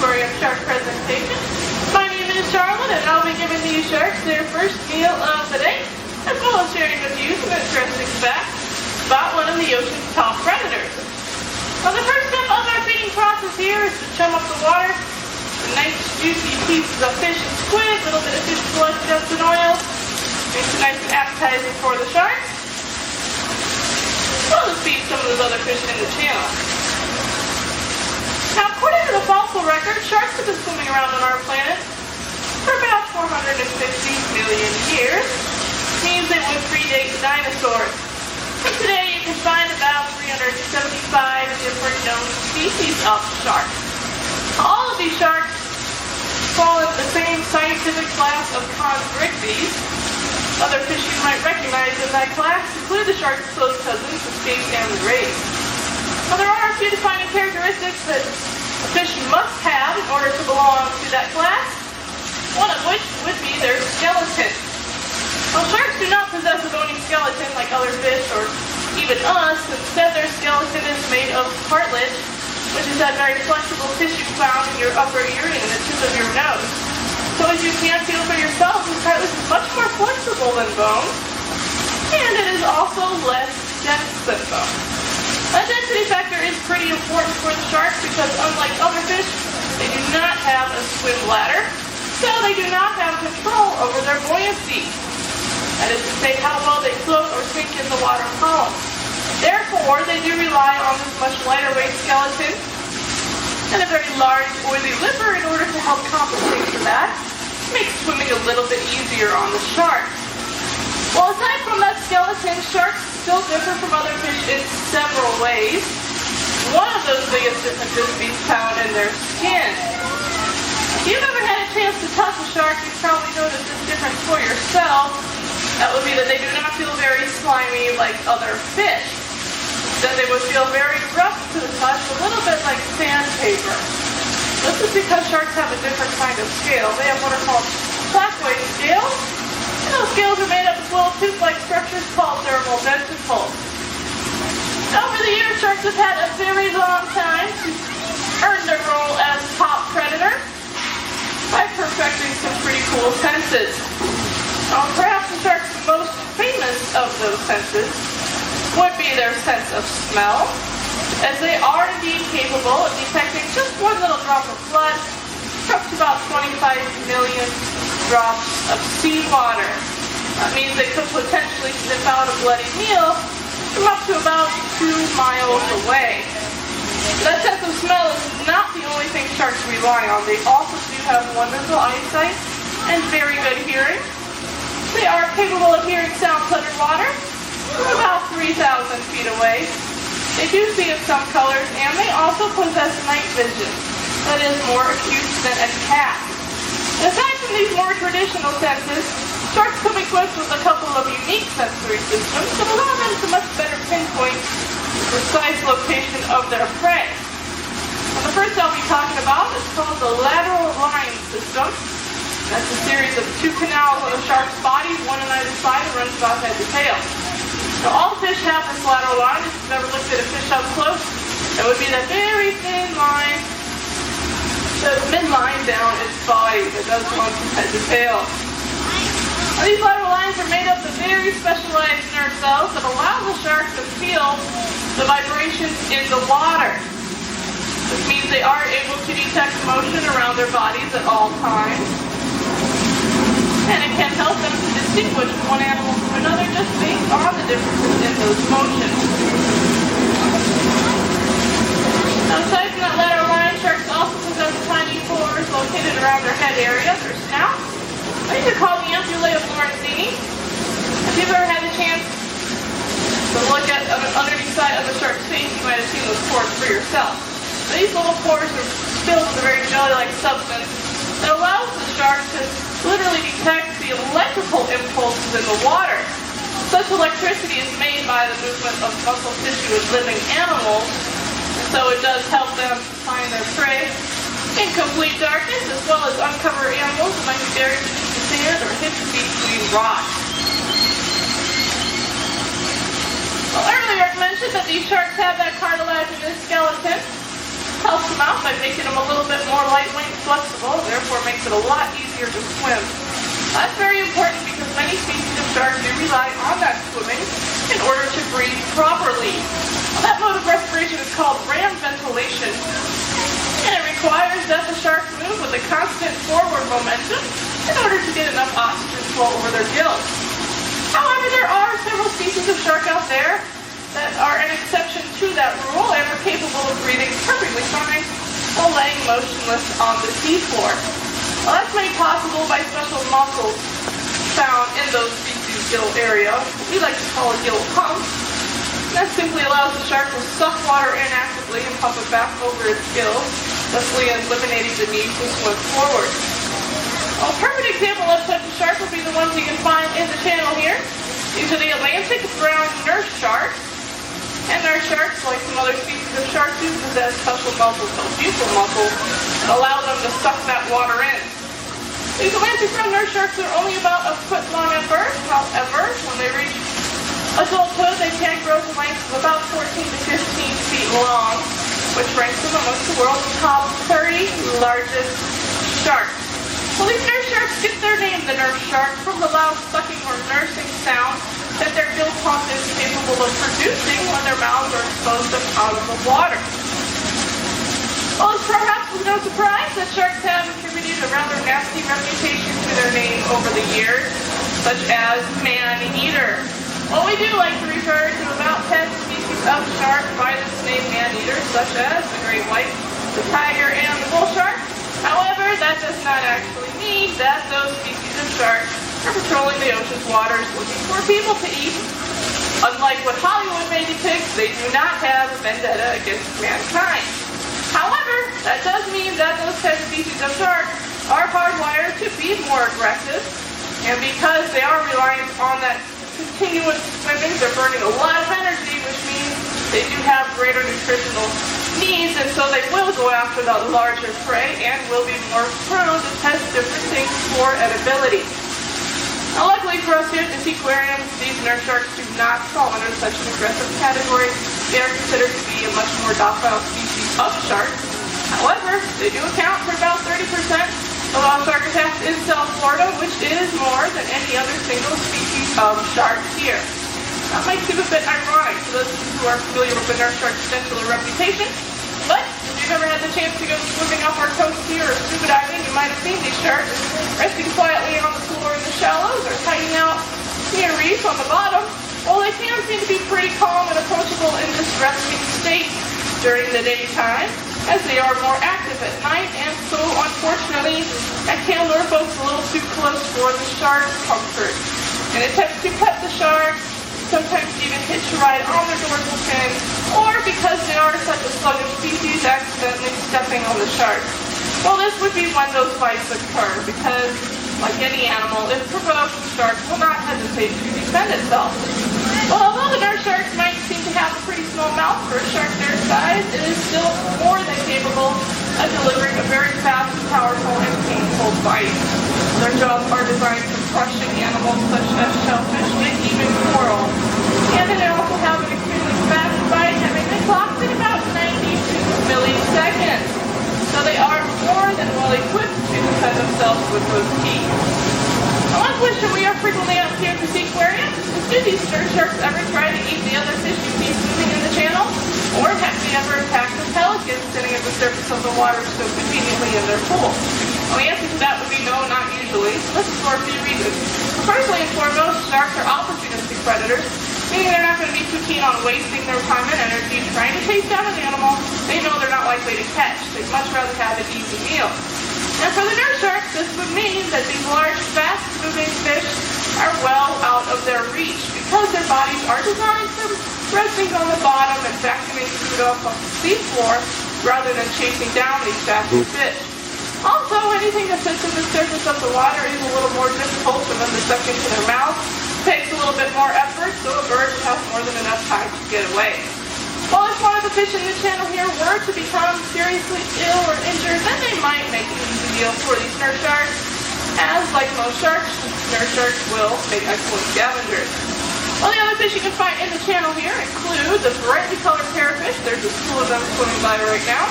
seaquarium shark presentation. My name is Charlotte, and I'll be giving these sharks their first meal of the day, as well as sharing with you some interesting facts about one of the ocean's top predators. Now, the first step of our feeding process here is to chum up the water. The nice juicy pieces of fish and squid, a little bit of fish blood, just and oil. Makes it nice and appetizing for the sharks. We'll just feed some of those other fish in the channel. Now, according to the fossil record, sharks have been swimming around on our planet for about 450 million years. It means they would predate the dinosaurs. And today you can find about 375 different known species of sharks. All of these sharks fall into the same scientific class of chondrichthyes. Other fish you might recognize in that class include the shark's close cousins, the skate and the rays. Now, there are a few defining characteristics that a fish must have in order to belong to that class, one of which would be their skeleton. Well, sharks do not possess a bony skeleton like other fish or even us. Instead, their skeleton is made of cartilage, which is that very flexible tissue found in your upper ear and in the tip of your nose. So as you can feel for yourself, the cartilage is much more flexible than bone, and it is also less dense than bone. A density factor is pretty important for the sharks because unlike other fish, they do not have a swim bladder, so they do not have control over their buoyancy. That is to say, how well they float or sink in the water column. Therefore, they do rely on this much lighter weight skeleton and a very large oily liver in order to help compensate for that. It makes swimming a little bit easier on the shark. Well, aside from that skeleton, sharks still differ from other fish in several ways. One of those biggest differences is found in their skin. If you've ever had a chance to touch a shark, you've probably noticed this difference for yourself. That would be that they do not feel very slimy like other fish. Instead, they would feel very rough to the touch, a little bit like sandpaper. This is because sharks have a different kind of scale. They have what are called placoid scales. And those scales are made up of little tooth-like structures called dermal denticles. Over the years, sharks have had a very long time to earn their role as top predator by perfecting some pretty cool senses. Perhaps the shark's most famous of those senses would be their sense of smell, as they are indeed capable of detecting just one little drop of blood up to about 25 million drops of seawater. That means they could potentially sniff out a bloody meal from up to about 2 miles away. That sense of smell is not the only thing sharks rely on. They also do have wonderful eyesight and very good hearing. They are capable of hearing sounds underwater from about 3,000 feet away. They do see in some colors, and they also possess night vision that is more acute than a cat. Aside from these more traditional senses, sharks come equipped with a couple of unique sensory systems that allow them to much better pinpoint the precise location of their prey. Now, the first I'll be talking about is called the lateral line system. That's a series of 2 canals on a shark's body, one on either side, and runs about head to tail. Now, all fish have this lateral line. If you've ever looked at a fish up close, it would be that very thin line, the midline down its body that does run from head to tail. Now, these lateral lines are made up of very specialized nerve cells that allow the shark to feel the vibrations in the water. This means they are able to detect motion around their bodies at all times. And it can help them to distinguish one animal from another just based on the differences in those motions. Now, aside from that lateral line, sharks also possess tiny pores located around their head area, their snout. These are called the ampullae of Lorenzini. If you've ever had a chance to look at the underneath side of a shark's face, you might have seen those pores for yourself. These little pores are filled with a very jelly-like substance that allows the shark to literally detect the electrical impulses in the water. Such electricity is made by the movement of muscle tissue in living animals, and so it does help them find their prey in complete darkness, as well as uncover animals that might be buried beneath the sand or hidden between rocks. Well, earlier I mentioned that these sharks have that cartilaginous skeleton. helps them out by making them a little bit more lightweight and flexible, therefore makes it a lot easier to swim. That's very important because many species of sharks do rely on that swimming in order to breathe properly. That mode of respiration is called ram ventilation, and it requires that the sharks move with a constant forward momentum in order to get enough oxygen flow over their gills. However, there are several species of shark out there that are an exception to that rule and are capable of breathing perfectly fine while laying motionless on the seafloor. Well, that's made possible by special muscles found in those species' gill area. We like to call a gill pump. That simply allows the shark to suck water in actively and pump it back over its gills, thusly eliminating the need to swim forward. A perfect example of such a shark would be the ones you can find in the channel here. These are the Atlantic brown nurse sharks. And nurse sharks, like some other species of sharks, do possess special muscles called buccal muscles that allow them to suck that water in. These Atlantic brown nurse sharks are only about a foot long at birth. However, when they reach adulthood, they can grow to lengths of about 14 to 15 feet long, which ranks them amongst the world's top 30 largest sharks. Well, these nurse sharks get their name, the nurse shark, from the loud sucking or nursing sound that their gill pump is capable of producing when their mouths are exposed up out of the water. Well, it's perhaps no surprise that sharks have attributed a rather nasty reputation to their name over the years, such as man-eater. Well, we do like to refer to about 10 species of shark by this name man-eater, such as the great white, the tiger, and the bull shark. However, that does not actually mean that those species of sharks are patrolling the ocean's waters looking for people to eat. Unlike what Hollywood may depict, they do not have a vendetta against mankind. However, that does mean that those 10 species of sharks are hardwired to be more aggressive, and because they are reliant on that continuous swimming, they're burning a lot of energy, which means they do have greater nutritional needs, and so they will go after the larger prey and will be more prone to test different things for edibility. Now, luckily for us here at the seaquarium, these nurse sharks do not fall under such an aggressive category. They are considered to be a much more docile species of sharks. However, they do account for about 30% of all shark attacks in South Florida, which is more than any other single species of shark here. That might seem a bit ironic to those who are familiar with the nurse shark's titular reputation, but if you've ever had the chance to go swimming off our coast here or scuba diving, you might have seen these sharks resting quietly on the floor in the shallows or hiding out near reef on the bottom. Well, they can seem to be pretty calm and approachable in this resting state during the daytime, as they are more active at night, and so unfortunately that can lure folks a little too close for the shark's comfort. In attempts to pet the sharks, sometimes even hitch a ride on their dorsal fin, or because they are such a sluggish species, accidentally stepping on the shark. Well, this would be when those fights occur, because, like any animal, if provoked, the shark will not hesitate to defend itself. Well, although the nurse sharks might seem to have a pretty small mouth for a shark their size, it is still more than capable of delivering a very fast, powerful, and painful bite. Their jaws are designed for crushing animals such as shellfish and even coral. And they also have an extremely fast bite, having been clocked in about 92 milliseconds. So they are more than well equipped to defend themselves with those teeth. Now, one question we are frequently asked here at the seaquarium is, do these nurse sharks ever try to eat the other fish you see swimming in the channel? Or have they ever attacked the pelicans sitting at the surface of the water so conveniently in their pool? Well, the answer to that would be no, not usually. This is for a few reasons. Firstly and foremost, sharks are opportunistic predators, meaning they're not going to be too keen on wasting their time and energy trying to chase down an animal they know they're not likely to catch. They'd much rather have an easy meal. And for the nurse sharks, this would mean that these large, fast-moving fish are well out of their reach because their bodies are designed for resting on the bottom and vacuuming food off of the seafloor rather than chasing down these faster fish. Also, anything that sits on the surface of the water is a little more difficult for them to suck into their mouth. It takes a little bit more effort, so a bird would have more than enough time to get away. Well, if one of the fish in the channel here were to become seriously ill or injured, then they might make an easy deal for these nurse sharks. As, like most sharks, nurse sharks will make excellent scavengers. Well, the other fish you can find in the channel here include the brightly colored parrotfish. There's a school of them swimming by right now.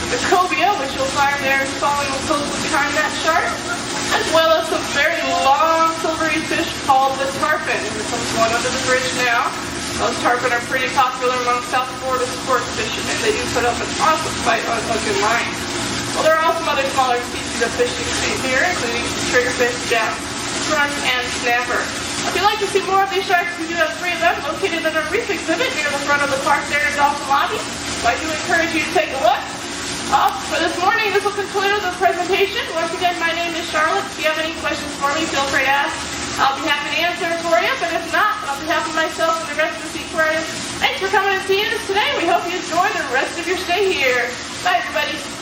the cobia, which you'll find there following closely behind that shark, as well as some very long silvery fish called the tarpon. Here comes one under the bridge now. Those tarpon are pretty popular among South Florida sport fishermen. They do put up an awesome fight on hook and line. Well, there are also some other smaller species of fish you can see here, including triggerfish, jacks, runs, and snapper. If you'd like to see more of these sharks, we do have 3 of them located in a reef exhibit near the front of the park there in Dolphin Lobby. So I do encourage you to take a look. For this morning, this will conclude the presentation. Once again, my name is Charlotte. If you have any questions for me, feel free to ask. I'll be happy to answer for you, but if not, on behalf of myself and the rest of the seaquarium, thanks for coming and seeing us today. We hope you enjoy the rest of your stay here. Bye, everybody.